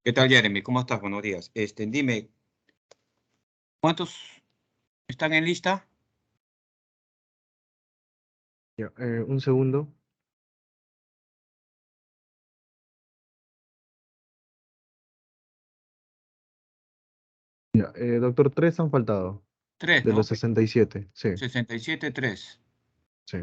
¿Qué tal, Jeremy? ¿Cómo estás? Buenos días. Dime, ¿cuántos están en lista? Ya, un segundo. Ya, doctor, tres han faltado, Tres, de ¿no? los 67. Sí, 67, tres. sí.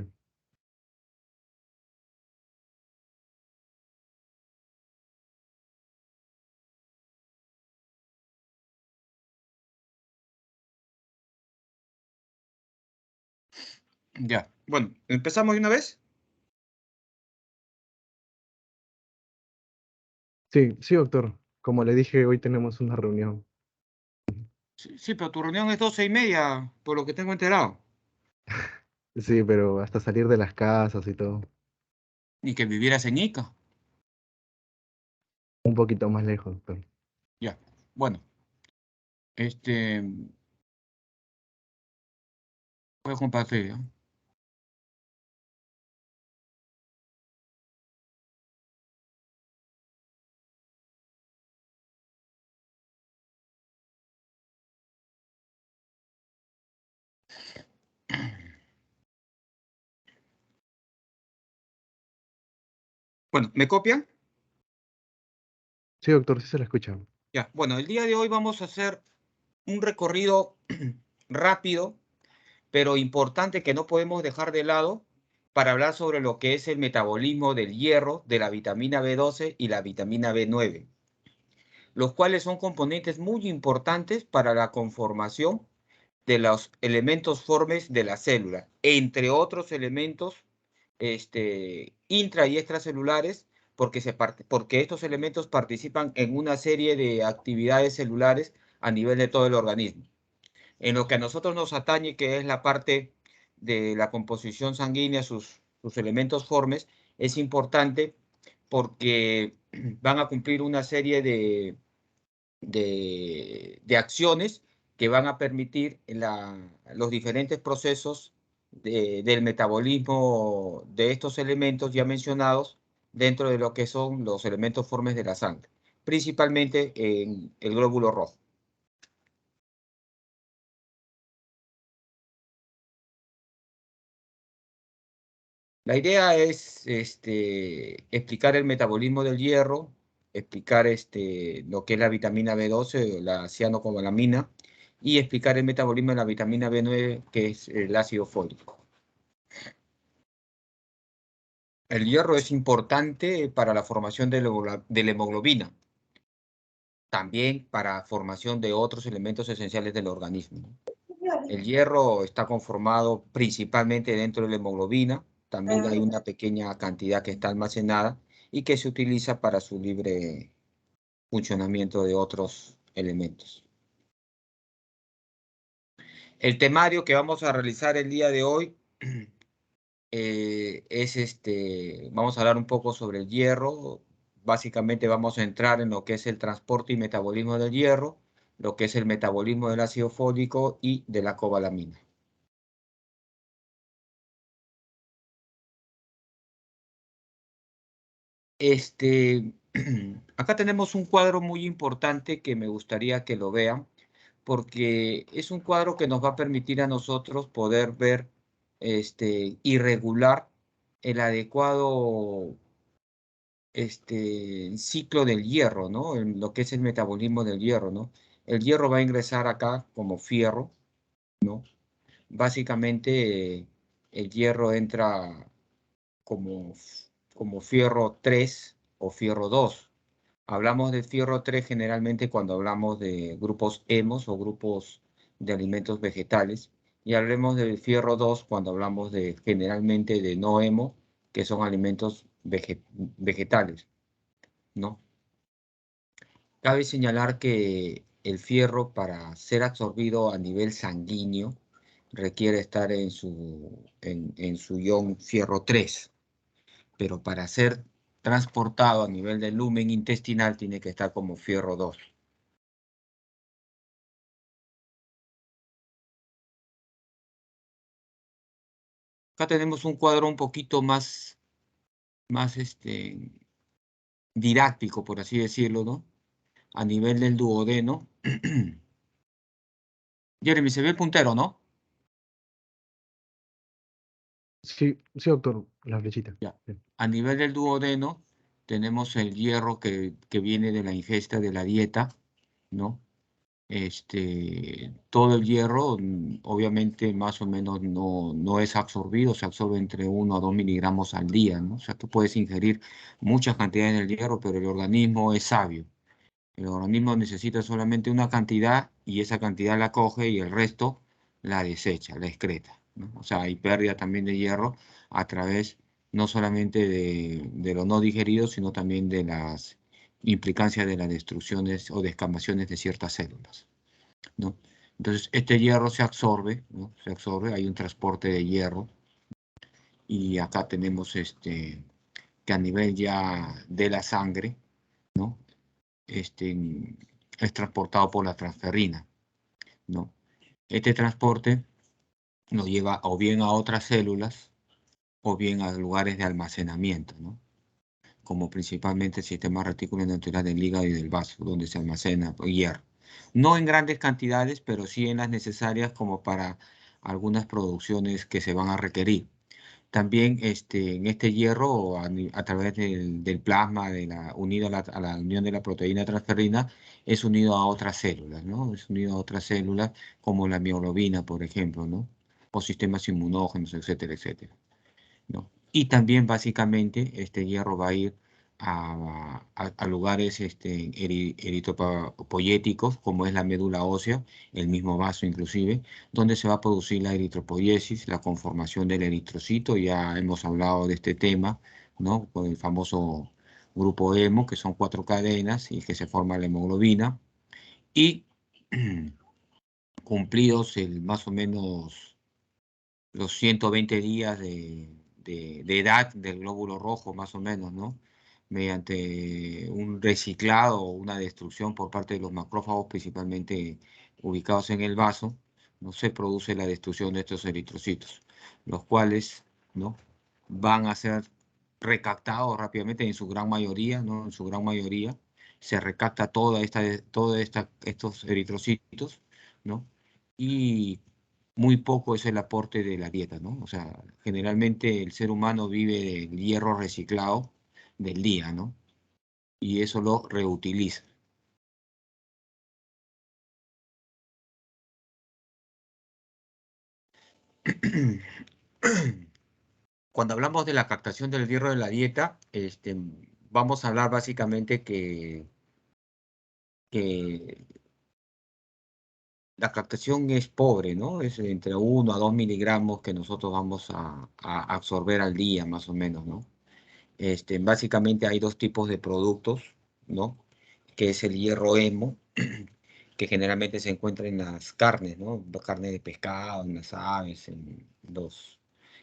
Ya. Bueno, ¿empezamos de una vez? Sí, sí, doctor. Como le dije, hoy tenemos una reunión. Sí, pero tu reunión es 12:30, por lo que tengo enterado. Sí, pero hasta salir de las casas y todo. Ni que vivieras en Ica. Un poquito más lejos, doctor. Ya. Bueno, este, voy a compartir, ¿ya? Bueno, ¿me copian? Sí, doctor, sí se la escucha. Ya. Bueno, el día de hoy vamos a hacer un recorrido rápido, pero importante que no podemos dejar de lado para hablar sobre lo que es el metabolismo del hierro, de la vitamina B12 y la vitamina B9, los cuales son componentes muy importantes para la conformación de los elementos formes de la célula, entre otros elementos intra y extracelulares, porque estos elementos participan en una serie de actividades celulares a nivel de todo el organismo. En lo que a nosotros nos atañe, que es la parte de la composición sanguínea, sus elementos formes, es importante porque van a cumplir una serie de acciones que van a permitir los diferentes procesos del metabolismo de estos elementos ya mencionados dentro de lo que son los elementos formes de la sangre, principalmente en el glóbulo rojo. La idea es explicar el metabolismo del hierro, explicar lo que es la vitamina B12, la cianocobalamina, y explicar el metabolismo de la vitamina B9, que es el ácido fólico. El hierro es importante para la formación de la hemoglobina, también para formación de otros elementos esenciales del organismo. El hierro está conformado principalmente dentro de la hemoglobina, también hay una pequeña cantidad que está almacenada y que se utiliza para su libre funcionamiento de otros elementos. El temario que vamos a realizar el día de hoy es vamos a hablar un poco sobre el hierro. Básicamente vamos a entrar en lo que es el transporte y metabolismo del hierro, lo que es el metabolismo del ácido fólico y de la cobalamina. Acá tenemos un cuadro muy importante que me gustaría que lo vean, porque es un cuadro que nos va a permitir a nosotros poder ver y regular el adecuado ciclo del hierro, ¿no? En lo que es el metabolismo del hierro, ¿no? El hierro va a ingresar acá como fierro, ¿no? Básicamente, el hierro entra como, como fierro 3 o fierro 2. Hablamos de fierro 3 generalmente cuando hablamos de grupos hemos o grupos de alimentos vegetales, y hablemos del fierro 2 cuando hablamos de generalmente de no hemo, que son alimentos vegetales, ¿no? Cabe señalar que el fierro, para ser absorbido a nivel sanguíneo, requiere estar en su ion fierro 3, pero para ser transportado a nivel del lumen intestinal tiene que estar como fierro 2. Acá tenemos un cuadro un poquito más didáctico, por así decirlo, ¿no? a nivel del duodeno. Jeremy, se ve el puntero, ¿no? Sí, sí, doctor, la flechita. Ya. Bien. A nivel del duodeno, tenemos el hierro que viene de la ingesta de la dieta, ¿no? Todo el hierro, obviamente, más o menos no es absorbido, se absorbe entre 1 a 2 miligramos al día, ¿no? O sea, tú puedes ingerir muchas cantidades del hierro, pero el organismo es sabio. El organismo necesita solamente una cantidad y esa cantidad la coge y el resto la desecha, la excreta, ¿no? O sea, hay pérdida también de hierro a través no solamente de lo no digerido, sino también de las implicancias de las destrucciones o descamaciones de ciertas células, ¿no? Entonces, este hierro se absorbe, ¿no? Se absorbe, hay un transporte de hierro y acá tenemos que a nivel ya de la sangre, ¿no? este, es transportado por la transferrina, ¿no? Este transporte lo lleva o bien a otras células o bien a lugares de almacenamiento, ¿no? Como principalmente el sistema reticuloendotelio del hígado y del vaso, donde se almacena hierro. No en grandes cantidades, pero sí en las necesarias como para algunas producciones que se van a requerir. También en este hierro, a través del plasma unido a la unión de la proteína transferrina, es unido a otras células, ¿no? Es unido a otras células como la mioglobina, por ejemplo, ¿no? O sistemas inmunógenos, etcétera, etcétera, ¿no? Y también básicamente este hierro va a ir a lugares eritropoyéticos, como es la médula ósea, el mismo vaso inclusive, donde se va a producir la eritropoiesis, la conformación del eritrocito. Ya hemos hablado de este tema, ¿no? Con el famoso grupo hemo, que son 4 cadenas y que se forma la hemoglobina. Y cumplidos más o menos los 120 días de edad del glóbulo rojo, más o menos, ¿no? Mediante un reciclado o una destrucción por parte de los macrófagos, principalmente ubicados en el vaso, no se produce la destrucción de estos eritrocitos, los cuales, ¿no? Van a ser recaptados rápidamente en su gran mayoría, ¿no? En su gran mayoría se recapta estos eritrocitos, ¿no? Y muy poco es el aporte de la dieta, ¿no? O sea, generalmente el ser humano vive del hierro reciclado del día, ¿no? Y eso lo reutiliza. Cuando hablamos de la captación del hierro de la dieta, vamos a hablar básicamente que la captación es pobre, ¿no? Es entre 1 a 2 miligramos que nosotros vamos a absorber al día, más o menos, ¿no? Básicamente hay dos tipos de productos, ¿no? Que es el hierro hemo, que generalmente se encuentra en las carnes, ¿no? Carne de pescado, en las aves, en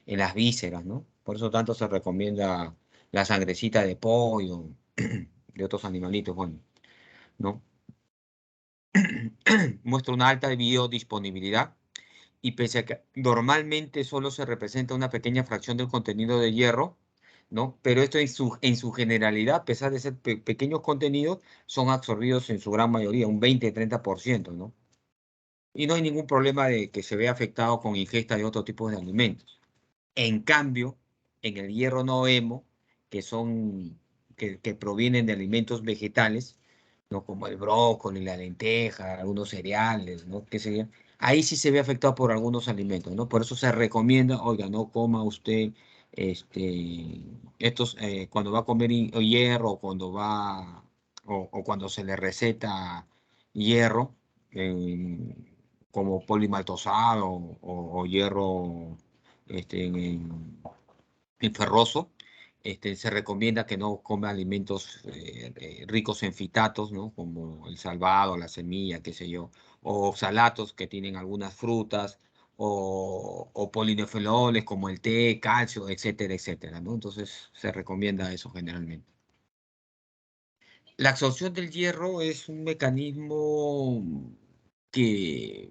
las vísceras, ¿no? Por eso tanto se recomienda la sangrecita de pollo, de otros animalitos, bueno, ¿no? Muestra una alta biodisponibilidad y pese a que normalmente solo se representa una pequeña fracción del contenido de hierro, ¿no? Pero esto en su generalidad, a pesar de ser pequeños contenidos, son absorbidos en su gran mayoría, un 20-30%, ¿no? Y no hay ningún problema de que se vea afectado con ingesta de otro tipo de alimentos. En cambio, en el hierro no hemo, que provienen de alimentos vegetales, ¿no? Como el brócoli, la lenteja, algunos cereales, ¿no? ¿Qué sería? Ahí sí se ve afectado por algunos alimentos, ¿no? Por eso se recomienda, oiga, no coma usted cuando va a comer hierro, o cuando se le receta hierro, como polimaltosado o hierro en ferroso. Se recomienda que no coma alimentos ricos en fitatos, ¿no? Como el salvado, la semilla, qué sé yo, o salatos que tienen algunas frutas, o polinefenoles como el té, calcio, etcétera, etcétera, ¿no? Entonces se recomienda eso generalmente. La absorción del hierro es un mecanismo que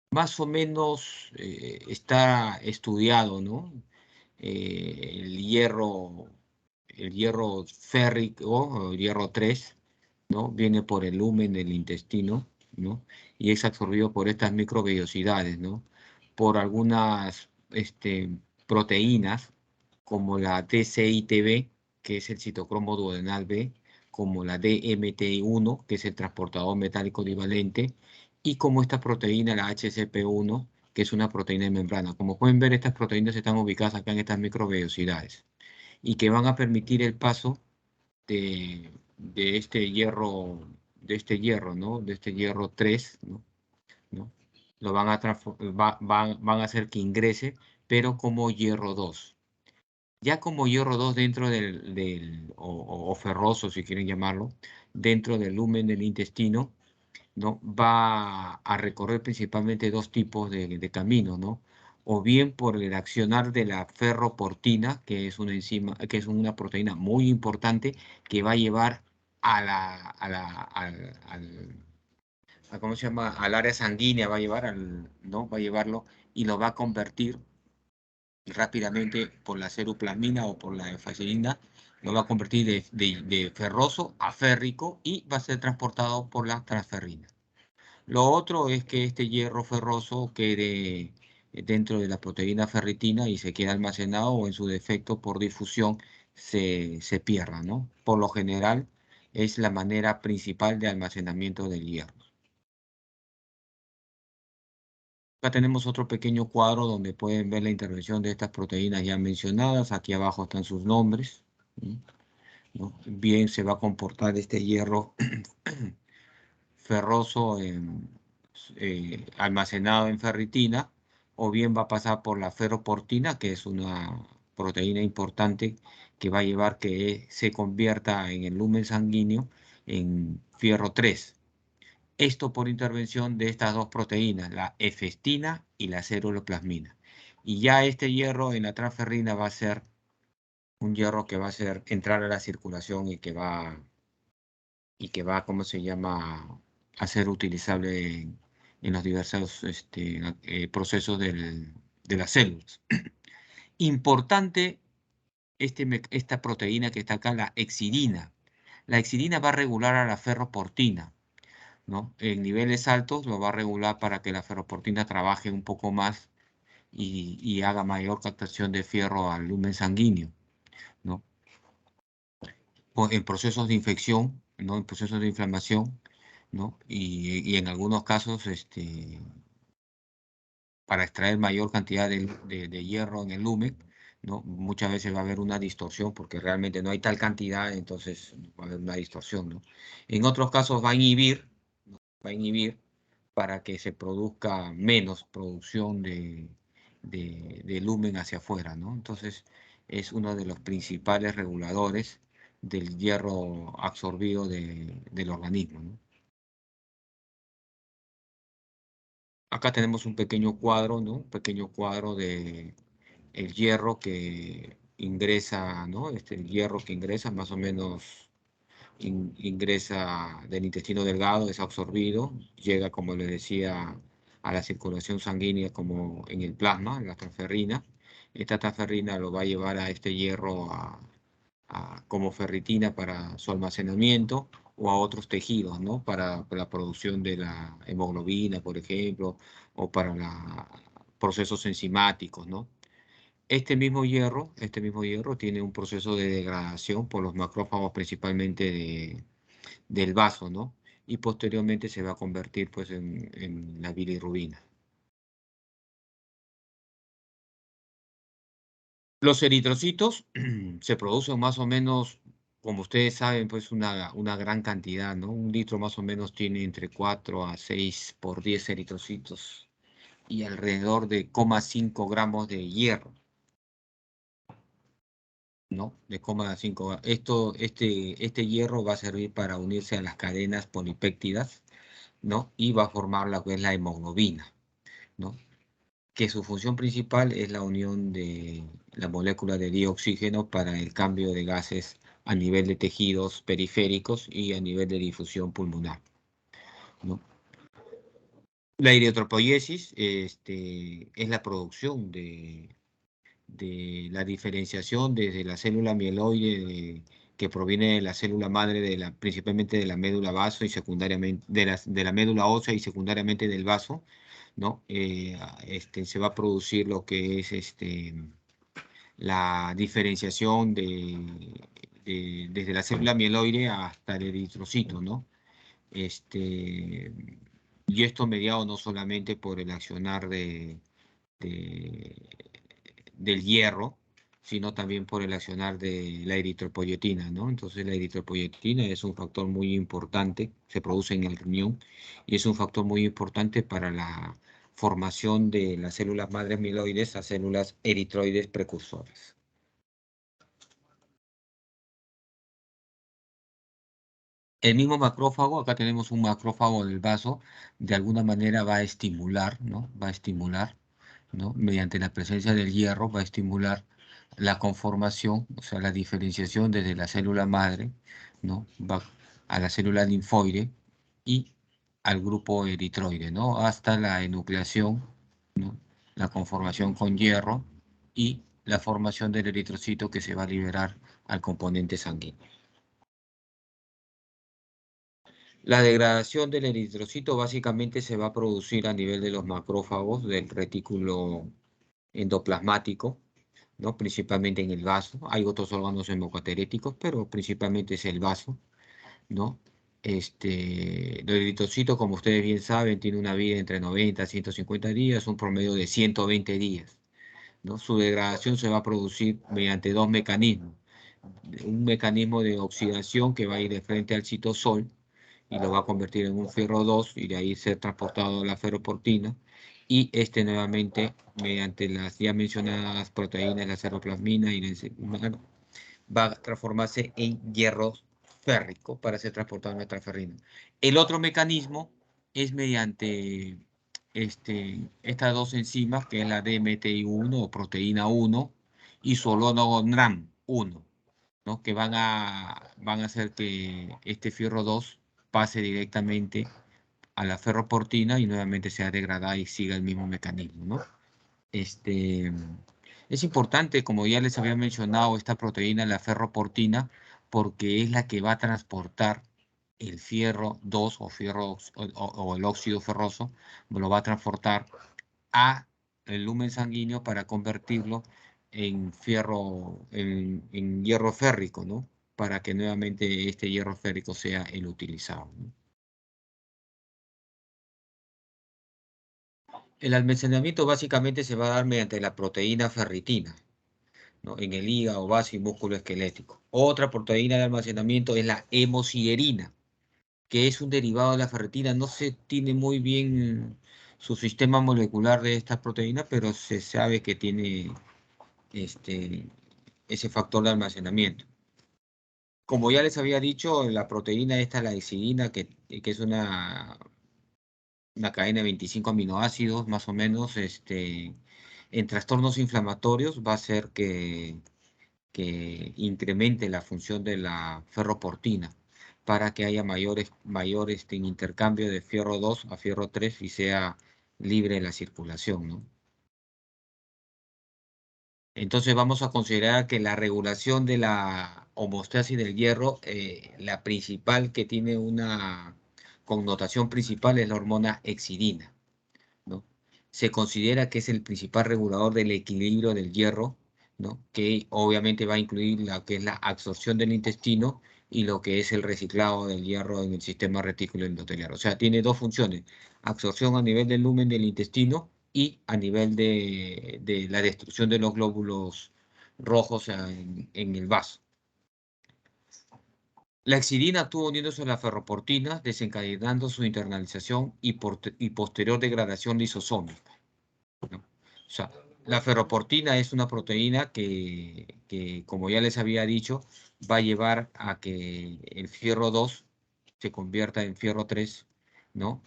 más o menos está estudiado, ¿no? El hierro férrico, o el hierro 3, ¿no? Viene por el lumen del intestino, ¿no? Y es absorbido por estas microvellosidades, ¿no? Por algunas proteínas, como la TCITB, que es el citocromo duodenal B, como la DMT1, que es el transportador metálico divalente, y como esta proteína, la HCP1, que es una proteína de membrana. Como pueden ver, estas proteínas están ubicadas acá en estas microvellosidades y que van a permitir el paso de este hierro, ¿no? De este hierro 3, ¿no? ¿No? Lo van a, van a hacer que ingrese, pero como hierro 2. Ya como hierro 2 dentro o ferroso, si quieren llamarlo, dentro del lumen del intestino, ¿no? Va a recorrer principalmente dos tipos de caminos, ¿no? O bien por el accionar de la ferroportina, que es una enzima, que es una proteína muy importante que va a llevar ¿cómo se llama? Al área sanguínea, va a llevar ¿no? Va a llevarlo y lo va a convertir rápidamente por la ceruplasmina o por la efacina, lo va a convertir de ferroso a férrico y va a ser transportado por la transferrina. Lo otro es que este hierro ferroso quede dentro de la proteína ferritina y se quede almacenado o en su defecto por difusión se pierda, ¿no? Por lo general es la manera principal de almacenamiento del hierro. Acá tenemos otro pequeño cuadro donde pueden ver la intervención de estas proteínas ya mencionadas. Aquí abajo están sus nombres, ¿no? Bien se va a comportar este hierro ferroso almacenado en ferritina, o bien va a pasar por la ferroportina, que es una proteína importante que va a llevar que se convierta en el lumen sanguíneo en fierro 3. Esto por intervención de estas dos proteínas, la efestina y la ceruloplasmina. Y ya este hierro en la transferrina va a ser un hierro que va a hacer entrar a la circulación ¿cómo se llama?, a ser utilizable en los diversos procesos de las células. Importante esta proteína que está acá, la exidina. La exidina va a regular a la ferroportina, ¿no? En niveles altos lo va a regular para que la ferroportina trabaje un poco más y haga mayor captación de fierro al lumen sanguíneo, ¿no? En procesos de infección, ¿no? En procesos de inflamación, ¿no? Y en algunos casos, para extraer mayor cantidad de hierro en el lumen, ¿no? Muchas veces va a haber una distorsión porque realmente no hay tal cantidad, entonces va a haber una distorsión, ¿no? En otros casos va a inhibir, ¿no? Va a inhibir para que se produzca menos producción de lumen hacia afuera, ¿no? Entonces es uno de los principales reguladores del hierro absorbido del organismo, ¿no? Acá tenemos un pequeño cuadro, ¿no? Un pequeño cuadro de el hierro que ingresa, ¿no? El hierro que ingresa más o menos ingresa del intestino delgado, es absorbido, llega, como les decía, a la circulación sanguínea como en el plasma, en la transferrina. Esta transferrina lo va a llevar a este hierro como ferritina para su almacenamiento o a otros tejidos, ¿no? Para la producción de la hemoglobina, por ejemplo, o para procesos enzimáticos, ¿no? Este mismo hierro tiene un proceso de degradación por los macrófagos principalmente del vaso, ¿no? Y posteriormente se va a convertir pues en la bilirrubina. Los eritrocitos se producen más o menos, como ustedes saben, pues una gran cantidad, ¿no? Un litro más o menos tiene entre 4 a 6 por 10 eritrocitos y alrededor de 0,5 gramos de hierro, ¿no? De 0,5. Este hierro va a servir para unirse a las cadenas polipéptidas, ¿no? Y va a formar lo que es la hemoglobina, ¿no? Que su función principal es la unión de la molécula de dioxígeno para el cambio de gases a nivel de tejidos periféricos y a nivel de difusión pulmonar, ¿no? La eritropoiesis es la producción de la diferenciación desde la célula mieloide que proviene de la célula madre, principalmente de la médula vaso y secundariamente, de la médula ósea y secundariamente del vaso, ¿no? Se va a producir lo que es la diferenciación desde la célula mieloide hasta el eritrocito, ¿no? Este, y esto mediado no solamente por el accionar de- del hierro, sino también por el accionar de la eritropoyetina, ¿no? Entonces la eritropoyetina es un factor muy importante, se produce en el riñón y es un factor muy importante para la formación de las células madres mieloides a células eritroides precursoras. El mismo macrófago, acá tenemos un macrófago del vaso, de alguna manera va a estimular, ¿no? Va a estimular, ¿no? Mediante la presencia del hierro, va a estimular la conformación, o sea, la diferenciación desde la célula madre, ¿no? Va a la célula linfoide y al grupo eritroide, ¿no? Hasta la enucleación, ¿no? La conformación con hierro y la formación del eritrocito que se va a liberar al componente sanguíneo. La degradación del eritrocito básicamente se va a producir a nivel de los macrófagos del retículo endoplasmático, ¿no? Principalmente en el vaso. Hay otros órganos hemocateréticos, pero principalmente es el vaso, ¿no? El eritrocito, como ustedes bien saben, tiene una vida entre 90 a 150 días, un promedio de 120 días, ¿no? Su degradación se va a producir mediante dos mecanismos. Un mecanismo de oxidación que va a ir de frente al citosol, y lo va a convertir en un fierro 2 y de ahí ser transportado a la ferroportina. Y nuevamente, mediante las ya mencionadas proteínas, la cerroplasmina y la enzima, va a transformarse en hierro férrico para ser transportado a nuestra ferrina. El otro mecanismo es mediante estas dos enzimas, que es la DMTI1 o proteína 1 y solonogram 1, ¿no? Que van a hacer que este fierro 2 pase directamente a la ferroportina y nuevamente sea degradada y siga el mismo mecanismo, ¿no? Este, es importante, como ya les había mencionado, esta proteína, la ferroportina, porque es la que va a transportar el fierro 2 o, o el óxido ferroso, lo va a transportar a el lumen sanguíneo para convertirlo en fierro, en hierro férrico, ¿no? Para que nuevamente este hierro férrico sea el utilizado, ¿no? El almacenamiento básicamente se va a dar mediante la proteína ferritina, ¿no? En el hígado, vaso y músculo esquelético. Otra proteína de almacenamiento es la hemosiderina, que es un derivado de la ferritina. No se tiene muy bien su sistema molecular de estas proteínas, pero se sabe que tiene ese factor de almacenamiento. Como ya les había dicho, la proteína esta, la hexidina, que es una cadena de 25 aminoácidos, más o menos, en trastornos inflamatorios va a hacer que incremente la función de la ferroportina para que haya mayor intercambio de fierro 2 a fierro 3 y sea libre la circulación, ¿no? Entonces vamos a considerar que la regulación de la homeostasis del hierro, la principal que tiene una connotación principal es la hormona hexidina, ¿no? Se considera que es el principal regulador del equilibrio del hierro, ¿no? Que obviamente va a incluir lo que es la absorción del intestino y lo que es el reciclado del hierro en el sistema retículo endotelial. O sea, tiene dos funciones: absorción a nivel del lumen del intestino y a nivel de la destrucción de los glóbulos rojos en el vaso. La hexidina actúa uniéndose a la ferroportina, desencadenando su internalización y posterior degradación lisosómica, ¿no? O sea, la ferroportina es una proteína que, como ya les había dicho, va a llevar a que el fierro 2 se convierta en fierro 3, ¿no?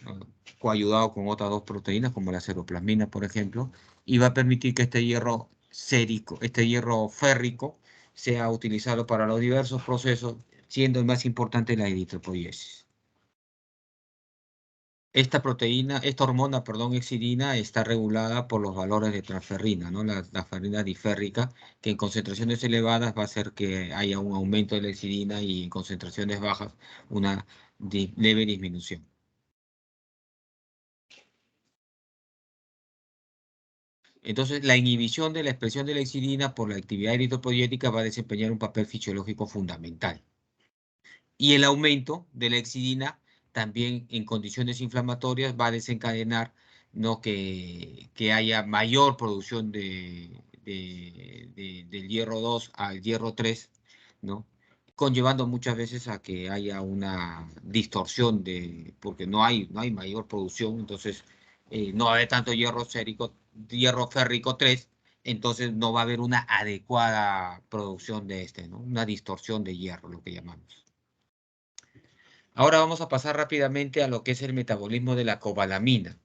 Coayudado con otras dos proteínas, como la ceroplasmina, por ejemplo, y va a permitir que este hierro sérico, este hierro férrico, sea utilizado para los diversos procesos, siendo el más importante la eritropoiesis. Esta proteína, esta hormona, perdón, exidina, está regulada por los valores de transferrina, ¿no? La ferrina diférrica, que en concentraciones elevadas va a hacer que haya un aumento de la exidina y en concentraciones bajas una leve disminución. Entonces, la inhibición de la expresión de la exidina por la actividad eritropoyética va a desempeñar un papel fisiológico fundamental. Y el aumento de la exidina también en condiciones inflamatorias va a desencadenar, ¿no? que haya mayor producción del hierro 2 al hierro 3, ¿no? Conllevando muchas veces a que haya una distorsión porque no hay mayor producción, entonces no va a haber tanto hierro férrico 3, entonces no va a haber una adecuada producción de este, ¿no? Una distorsión de hierro, lo que llamamos. Ahora vamos a pasar rápidamente a lo que es el metabolismo de la cobalamina.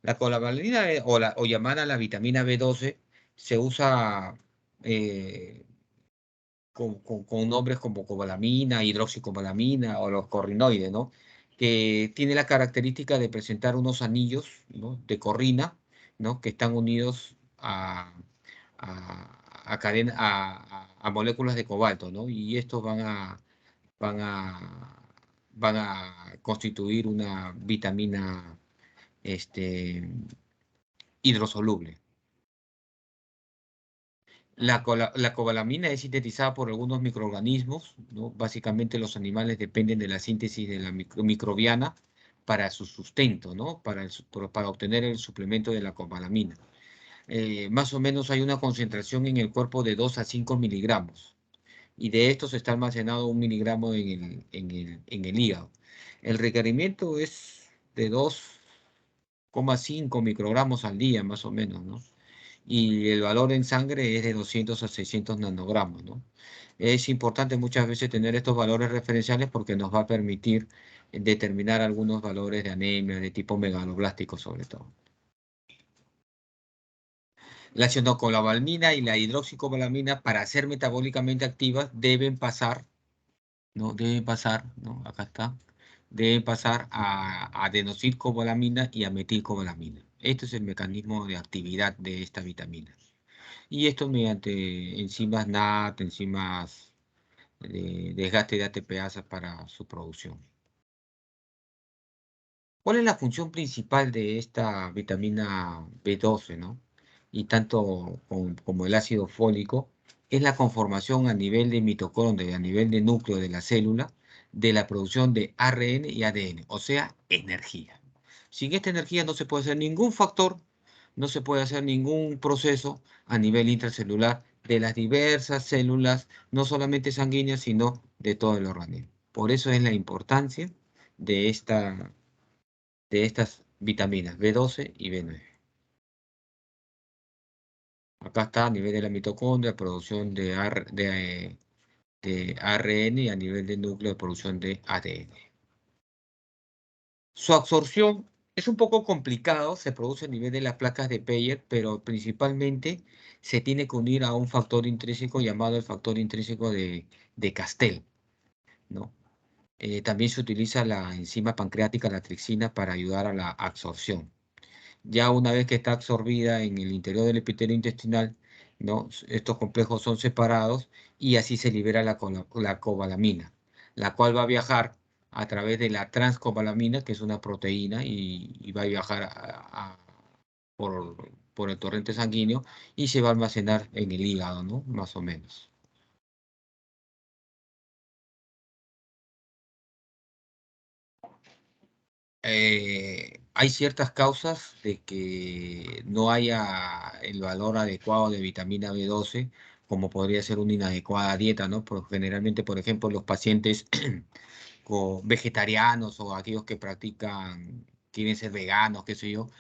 La cobalamina o llamada la vitamina B12 se usa eh, con nombres como cobalamina, hidroxicobalamina o los corrinoides, ¿no? Que tiene la característica de presentar unos anillos, ¿no? De corrina, ¿no? Que están unidos a moléculas de cobalto, ¿no? Y estos van a, van a constituir una vitamina este, hidrosoluble. La cobalamina es sintetizada por algunos microorganismos, ¿no? Básicamente los animales dependen de la síntesis de la microbiana para su sustento, ¿no? Para obtener el suplemento de la cobalamina. Más o menos hay una concentración en el cuerpo de 2 a 5 miligramos. Y de estos está almacenado 1 miligramo en el hígado. El requerimiento es de 2,5 microgramos al día, más o menos, ¿no? Y el valor en sangre es de 200 a 600 nanogramos, ¿no? Es importante muchas veces tener estos valores referenciales porque nos va a permitir determinar algunos valores de anemia, de tipo megaloblástico sobre todo. La cionocobalamina y la hidroxicobalamina, para ser metabólicamente activas, deben pasar, ¿no? Deben pasar, ¿no? Acá está. Deben pasar a adenosilcobalamina y a metilcobalamina. Este es el mecanismo de actividad de esta vitamina. Y esto mediante enzimas NAT, enzimas de desgaste de ATPasa para su producción. ¿Cuál es la función principal de esta vitamina B12, ¿no? Y tanto como el ácido fólico, es la conformación a nivel de mitocondria, a nivel de núcleo de la célula, de la producción de ARN y ADN, o sea, energía. Sin esta energía no se puede hacer ningún factor, no se puede hacer ningún proceso a nivel intracelular de las diversas células, no solamente sanguíneas, sino de todo el organismo. Por eso es la importancia de estas vitaminas B12 y B9. Acá está a nivel de la mitocondria, producción de ARN y a nivel del núcleo de producción de ADN. Su absorción es un poco complicado, se produce a nivel de las placas de Peyer, pero principalmente se tiene que unir a un factor intrínseco llamado el factor intrínseco de Castell, ¿no? También se utiliza la enzima pancreática, la tripsina, para ayudar a la absorción. Ya una vez que está absorbida en el interior del epitelio intestinal, ¿no? Estos complejos son separados y así se libera la cobalamina, la cual va a viajar a través de la transcobalamina, que es una proteína, y va a viajar por el torrente sanguíneo y se va a almacenar en el hígado, ¿no? Más o menos. Hay ciertas causas de que no haya el valor adecuado de vitamina B12, como podría ser una inadecuada dieta, ¿no? Generalmente, por ejemplo, los pacientes vegetarianos o aquellos que quieren ser veganos, qué sé yo,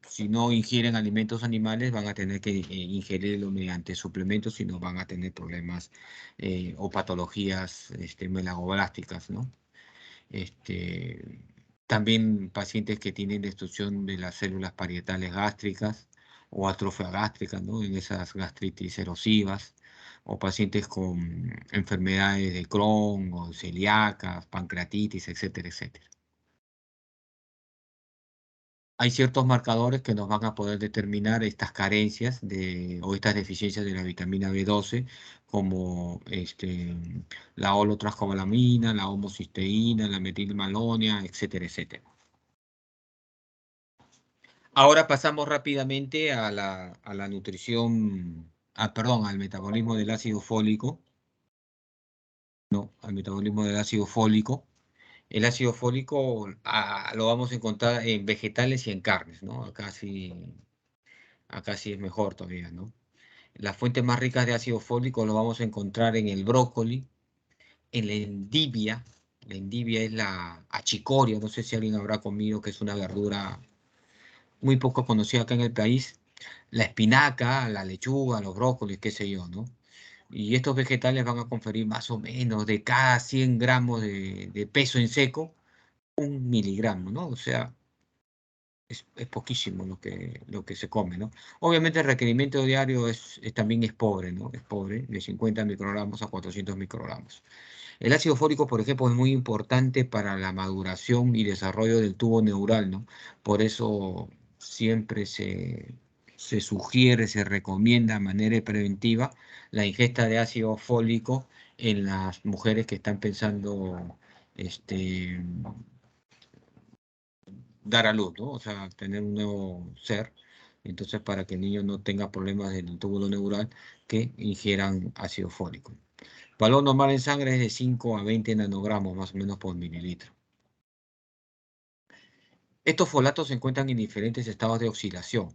si no ingieren alimentos animales, van a tener que ingerirlo mediante suplementos, si no van a tener problemas o patologías melagoblásticas, ¿no? Este, También pacientes que tienen destrucción de las células parietales gástricas o atrofia gástrica, ¿no? En esas gastritis erosivas, o pacientes con enfermedades de Crohn o celíacas, pancreatitis, etcétera, etcétera. hay ciertos marcadores que nos van a poder determinar estas carencias o estas deficiencias de la vitamina B12, como la holotranscobalamina, la homocisteína, la metilmalonea, etcétera, etcétera. Ahora pasamos rápidamente a la nutrición, perdón, al metabolismo del ácido fólico, ¿no? Al metabolismo del ácido fólico. El ácido fólico lo vamos a encontrar en vegetales y en carnes, ¿no? Acá sí es mejor todavía, ¿no? Las fuentes más ricas de ácido fólico lo vamos a encontrar en el brócoli, en la endivia. La endivia es la achicoria, no sé si alguien habrá comido, que es una verdura muy poco conocida acá en el país. La espinaca, la lechuga, los brócolis, qué sé yo, ¿no? Y estos vegetales van a conferir más o menos de cada 100 gramos de peso en seco, 1 miligramo, ¿no? O sea, es poquísimo lo que se come, ¿no? Obviamente el requerimiento diario también es pobre, ¿no? Es pobre, de 50 microgramos a 400 microgramos. El ácido fólico, por ejemplo, es muy importante para la maduración y desarrollo del tubo neural, ¿no? Por eso siempre se sugiere, se recomienda de manera preventiva la ingesta de ácido fólico en las mujeres que están pensando este, dar a luz, ¿no? O sea, tener un nuevo ser. Entonces, para que el niño no tenga problemas del túbulo neural, que ingieran ácido fólico. Valor normal en sangre es de 5 a 20 nanogramos más o menos por mililitro. Estos folatos se encuentran en diferentes estados de oxidación,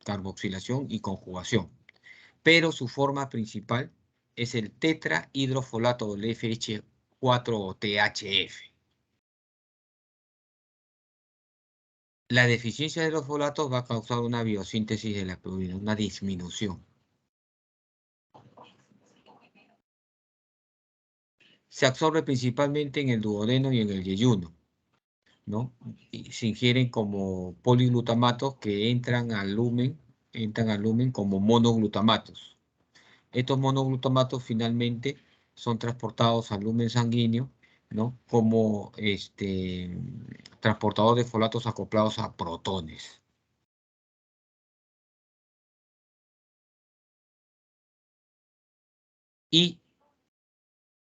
carboxilación y conjugación, pero su forma principal es el tetrahidrofolato del FH4 o THF. La deficiencia de los folatos va a causar una biosíntesis de la hemoglobina, una disminución. Se absorbe principalmente en el duodeno y en el yeyuno, ¿no? Y se ingieren como poliglutamatos que entran al lumen como monoglutamatos. Estos monoglutamatos finalmente son transportados al lumen sanguíneo, ¿no? Como transportador de folatos acoplados a protones. Y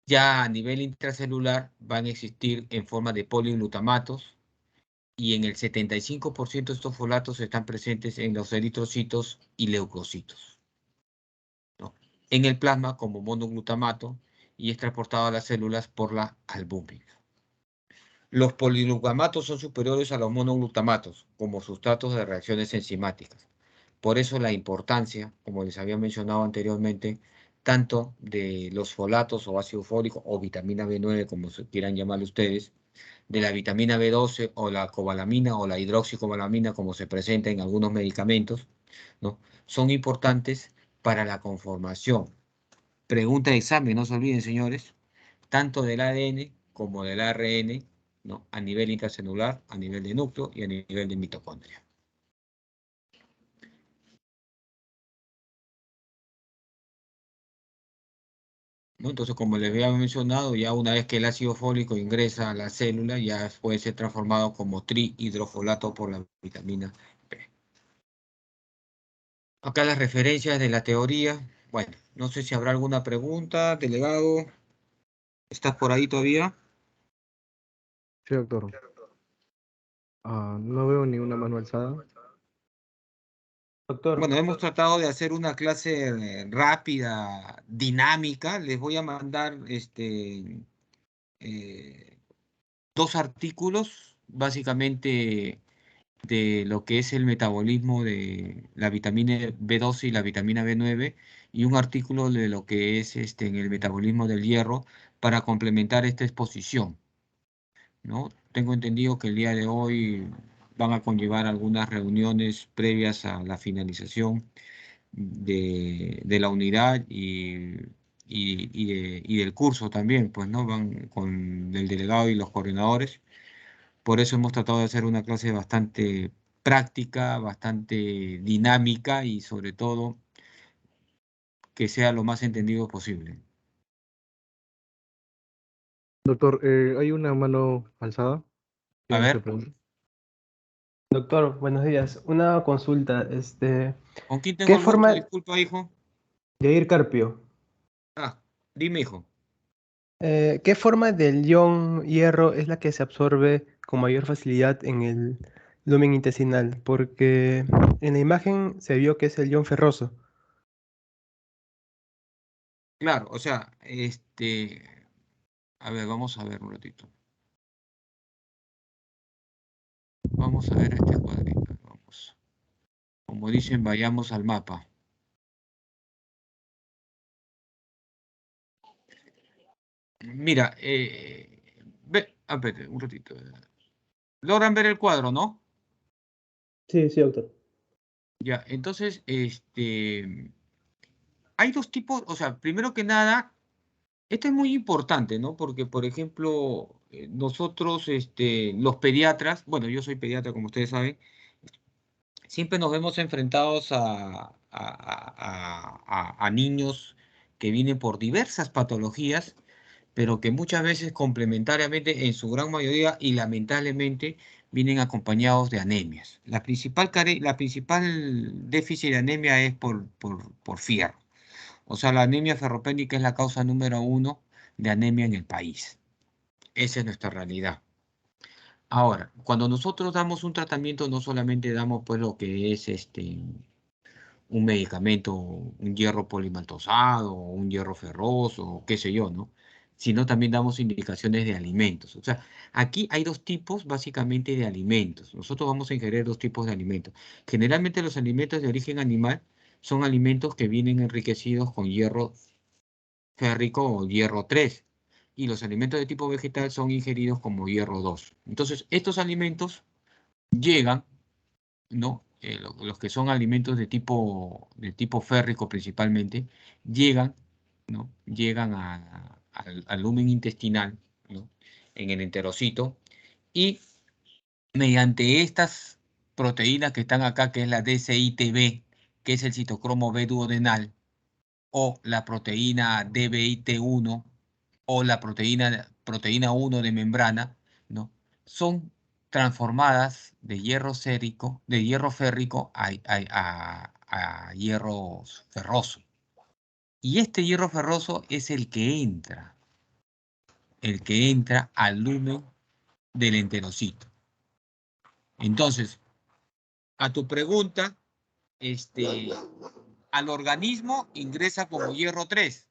ya a nivel intracelular van a existir en forma de poliglutamatos, y en el 75% de estos folatos están presentes en los eritrocitos y leucocitos, ¿no? En el plasma como monoglutamato, y es transportado a las células por la albúmina. Los poliglutamatos son superiores a los monoglutamatos como sustratos de reacciones enzimáticas. Por eso la importancia, como les había mencionado anteriormente, tanto de los folatos o ácido fólico o vitamina B9, como se quieran llamar ustedes, de la vitamina B12 o la cobalamina o la hidroxicobalamina, como se presenta en algunos medicamentos, ¿no? Son importantes para la conformación. Pregunta de examen, no se olviden, señores, tanto del ADN como del ARN, ¿no? A nivel intracelular, a nivel de núcleo y a nivel de mitocondria. ¿No? Entonces, como les había mencionado, ya una vez que el ácido fólico ingresa a la célula, ya puede ser transformado como trihidrofolato por la vitamina B. Acá las referencias de la teoría. Bueno, no sé si habrá alguna pregunta, delegado. ¿Estás por ahí todavía? Sí, doctor. No veo ni una mano alzada. Doctor, Bueno, hemos tratado de hacer una clase rápida, dinámica. Les voy a mandar eh, 2 artículos, básicamente de lo que es el metabolismo de la vitamina B12 y la vitamina B9, y un artículo de lo que es en el metabolismo del hierro para complementar esta exposición, ¿no? Tengo entendido que el día de hoy van a conllevar algunas reuniones previas a la finalización de la unidad y del curso también, pues, ¿no? Van con el delegado y los coordinadores. Por eso hemos tratado de hacer una clase bastante práctica, bastante dinámica y sobre todo que sea lo más entendido posible. doctor, hay una mano alzada. A ¿Quién hace ver, pregunta? Doctor, buenos días. Una consulta, ¿Con quién tengo ¿qué el gusto? forma Disculpa, hijo. de ir Carpio? Ah, dime, hijo. ¿Qué forma del ion hierro es la que se absorbe con mayor facilidad en el lumen intestinal? Porque en la imagen se vio que es el ion ferroso. Claro, o sea, a ver, vamos a ver un ratito. Vamos a ver este cuadrito. Vamos. Como dicen, vayamos al mapa. Mira, a ver, un ratito. ¿Logran ver el cuadro, no? Sí, sí, doctor. Ya, entonces, hay dos tipos, o sea, primero que nada, esto es muy importante, ¿no? Porque, por ejemplo, nosotros, los pediatras, bueno, yo soy pediatra, como ustedes saben, siempre nos vemos enfrentados a niños que vienen por diversas patologías, pero que muchas veces complementariamente, en su gran mayoría y lamentablemente, vienen acompañados de anemias. La principal déficit de anemia es por fierro. O sea, la anemia ferropénica es la causa número uno de anemia en el país. Esa es nuestra realidad. Ahora, cuando nosotros damos un tratamiento, no solamente damos pues lo que es un medicamento, un hierro polimaltosado, un hierro ferroso, qué sé yo, ¿no? Sino también damos indicaciones de alimentos. O sea, aquí hay dos tipos básicamente de alimentos. Nosotros vamos a ingerir dos tipos de alimentos. Generalmente los alimentos de origen animal son alimentos que vienen enriquecidos con hierro férrico o hierro 3. Y los alimentos de tipo vegetal son ingeridos como hierro 2. Entonces, estos alimentos llegan, ¿no? Los que son alimentos de tipo férrico principalmente, llegan, ¿no? Llegan al lumen intestinal, ¿no? En el enterocito, y mediante estas proteínas que están acá, que es la DCITB, que es el citocromo B duodenal, o la proteína DBIT1 o la proteína 1 de membrana, ¿no? Son transformadas de hierro sérico, de hierro férrico a hierro ferroso. Y este hierro ferroso es el que entra al lumen del enterocito. Entonces, a tu pregunta, al organismo ingresa como hierro 3,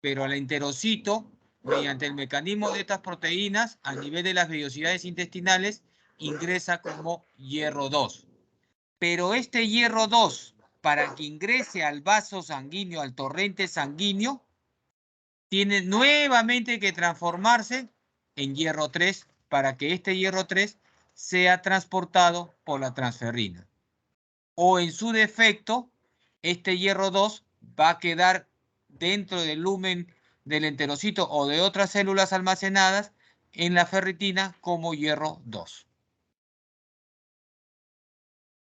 pero al enterocito, mediante el mecanismo de estas proteínas, a nivel de las vellosidades intestinales, ingresa como hierro 2. Pero este hierro 2, para que ingrese al vaso sanguíneo, al torrente sanguíneo, tiene nuevamente que transformarse en hierro 3 para que este hierro 3 sea transportado por la transferrina. O en su defecto, este hierro 2 va a quedar dentro del lumen del enterocito o de otras células almacenadas en la ferritina como hierro 2.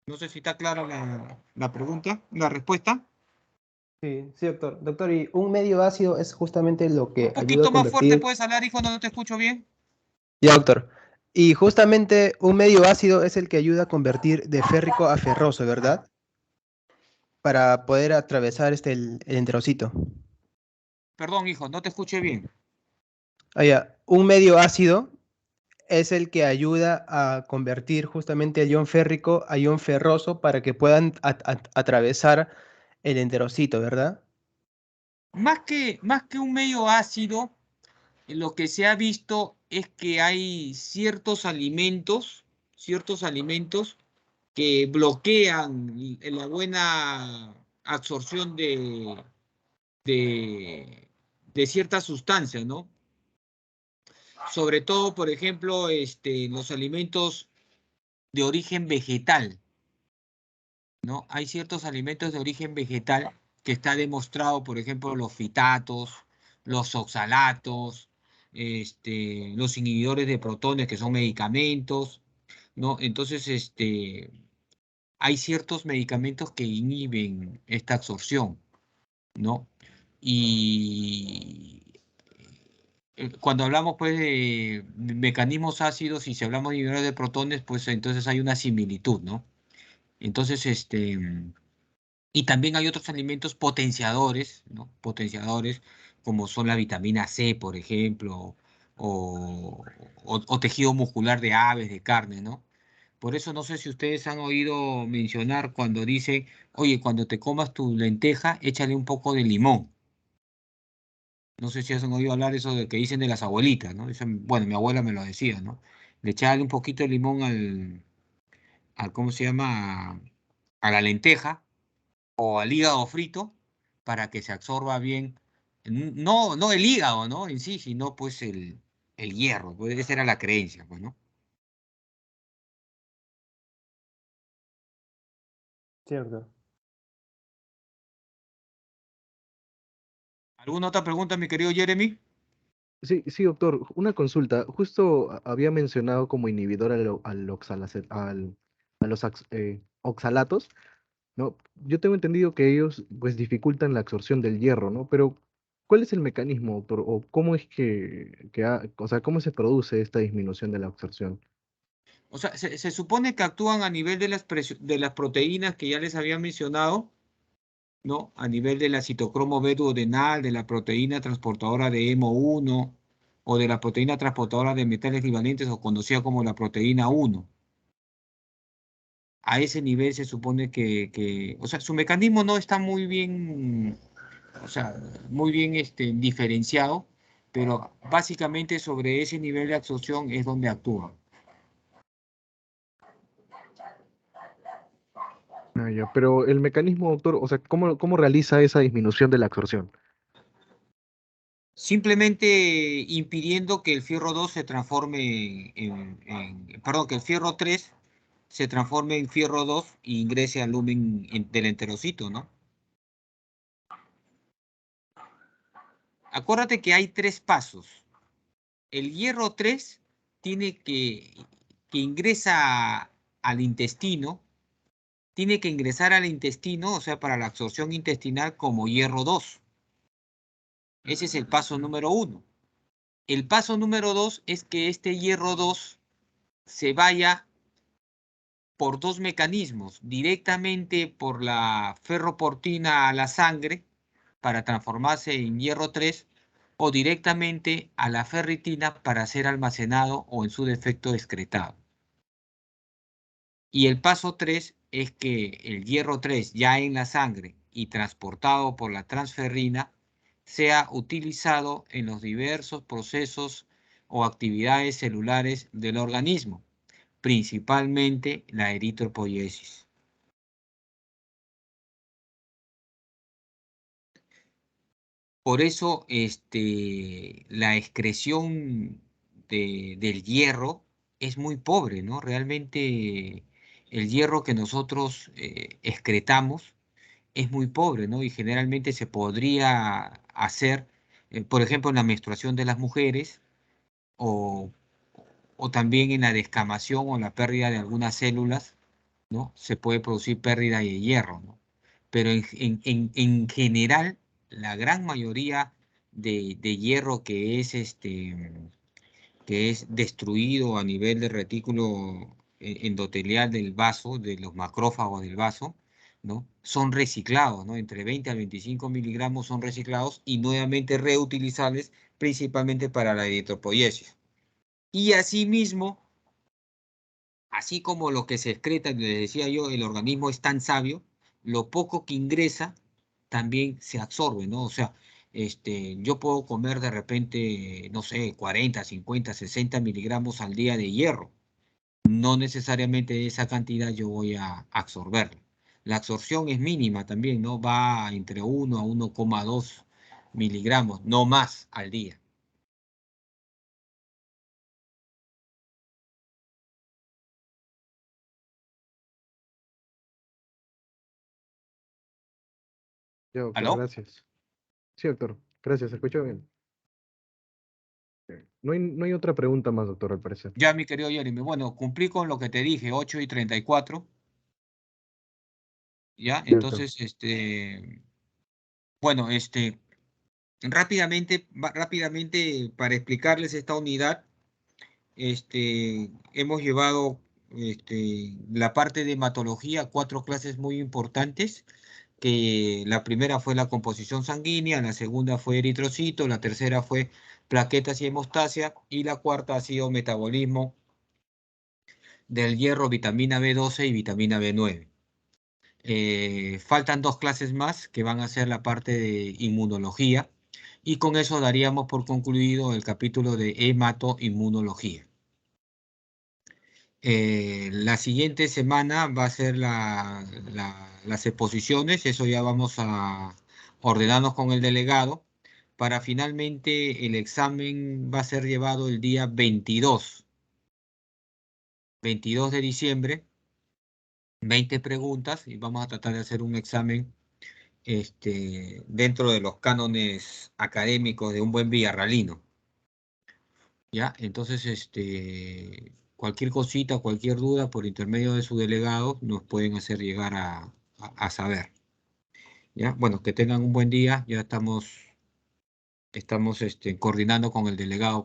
No sé si está clara la pregunta, la respuesta. Sí, sí, doctor. Doctor, y un medio ácido es justamente lo Un que ayuda a poquito más fuerte convertir. puedes hablar, hijo, no te escucho bien. Ya, doctor. Y justamente un medio ácido es el que ayuda a convertir de férrico a ferroso, ¿verdad? Para poder atravesar el enterocito. Perdón, hijo, no te escuché bien. Ah, ya. Un medio ácido es el que ayuda a convertir justamente el ion férrico a ion ferroso para que puedan atravesar el enterocito, ¿verdad? Más que un medio ácido, lo que se ha visto es que hay ciertos alimentos que bloquean la buena absorción de, de ciertas sustancias, ¿no? Sobre todo, por ejemplo, los alimentos de origen vegetal, ¿no? Hay ciertos alimentos de origen vegetal que está demostrado, por ejemplo, los fitatos, los oxalatos, los inhibidores de protones, que son medicamentos, ¿no? Entonces, hay ciertos medicamentos que inhiben esta absorción, ¿no? Y cuando hablamos pues de mecanismos ácidos y si hablamos de inhibidores de protones, pues entonces hay una similitud, ¿no? Entonces, y también hay otros alimentos potenciadores, ¿no? Potenciadores, como son la vitamina C, por ejemplo, o tejido muscular de aves, de carne, ¿no? Por eso no sé si ustedes han oído mencionar cuando dicen, oye, cuando te comas tu lenteja, échale un poco de limón. No sé si han oído hablar eso de que dicen de las abuelitas, ¿no? Bueno, mi abuela me lo decía, ¿no? Le echaba un poquito de limón ¿cómo se llama? A la lenteja o al hígado frito para que se absorba bien. No, no el hígado, ¿no? En sí, sino pues el hierro. Pues esa era la creencia, pues, ¿no? Cierto. ¿Alguna otra pregunta, mi querido Jeremy? Sí, sí, doctor, una consulta. Justo había mencionado como inhibidor a los oxalatos, ¿no? Yo tengo entendido que ellos pues dificultan la absorción del hierro, ¿no? Pero ¿cuál es el mecanismo, doctor? ¿O cómo es o sea, cómo se produce esta disminución de la absorción? O sea, se supone que actúan a nivel de las proteínas que ya les había mencionado, ¿no? A nivel de la citocromo B duodenal, de la proteína transportadora de hemo 1 o de la proteína transportadora de metales equivalentes o conocida como la proteína 1. A ese nivel se supone o sea, su mecanismo no está muy bien, o sea, muy bien diferenciado, pero básicamente sobre ese nivel de absorción es donde actúa. Ah, ya, pero el mecanismo, doctor, o sea, ¿cómo realiza esa disminución de la absorción? Simplemente impidiendo que el fierro 2 se transforme perdón, que el fierro 3 se transforme en fierro 2 e ingrese al lumen del enterocito, ¿no? Acuérdate que hay 3 pasos. El hierro 3 tiene que ingresa al intestino, tiene que ingresar al intestino, o sea, para la absorción intestinal como hierro 2. Ese es el paso número 1. El paso número 2 es que este hierro 2 se vaya por 2 mecanismos, directamente por la ferroportina a la sangre para transformarse en hierro 3 o directamente a la ferritina para ser almacenado o en su defecto excretado. Y el paso 3 es que el hierro 3 ya en la sangre y transportado por la transferrina sea utilizado en los diversos procesos o actividades celulares del organismo, principalmente la eritropoiesis. Por eso la excreción del hierro es muy pobre, ¿no? Realmente el hierro que nosotros excretamos es muy pobre, ¿no? Y generalmente se podría hacer, por ejemplo, en la menstruación de las mujeres o, o también en la descamación o la pérdida de algunas células, ¿no? Se puede producir pérdida de hierro, ¿no? Pero en general, la gran mayoría de hierro que es destruido a nivel del retículo endotelial del vaso, de los macrófagos del vaso, ¿no? Son reciclados, ¿no? Entre 20 a 25 miligramos son reciclados y nuevamente reutilizables, principalmente para la eritropoiesis. Y asimismo, así como lo que se excreta, les decía yo, el organismo es tan sabio, lo poco que ingresa también se absorbe, ¿no? O sea, yo puedo comer de repente, no sé, 40, 50, 60 miligramos al día de hierro. No necesariamente esa cantidad yo voy a absorberla. La absorción es mínima también, ¿no? Va entre 1 a 1,2 miligramos, no más al día. Ya, doctor, ¿Aló? gracias. Sí, doctor, gracias, ¿se escuchó bien? No hay otra pregunta más, doctor, al parecer. Ya, mi querido Jeremy, bueno, cumplí con lo que te dije, 8:34. ¿Ya? Sí, doctor. Entonces, bueno, Rápidamente, para explicarles esta unidad, hemos llevado la parte de hematología, 4 clases muy importantes, que la primera fue la composición sanguínea, la segunda fue eritrocito, la tercera fue plaquetas y hemostasia, y la cuarta ha sido metabolismo del hierro, vitamina B12 y vitamina B9. Faltan 2 clases más que van a ser la parte de inmunología, y con eso daríamos por concluido el capítulo de hematoinmunología. La siguiente semana va a ser las exposiciones, eso ya vamos a ordenarnos con el delegado, para finalmente el examen va a ser llevado el día 22 de diciembre, 20 preguntas, y vamos a tratar de hacer un examen dentro de los cánones académicos de un buen villarralino. ¿Ya? Entonces, cualquier cosita, cualquier duda por intermedio de su delegado nos pueden hacer llegar a saber. ¿Ya? Bueno, que tengan un buen día. Ya estamos coordinando con el delegado.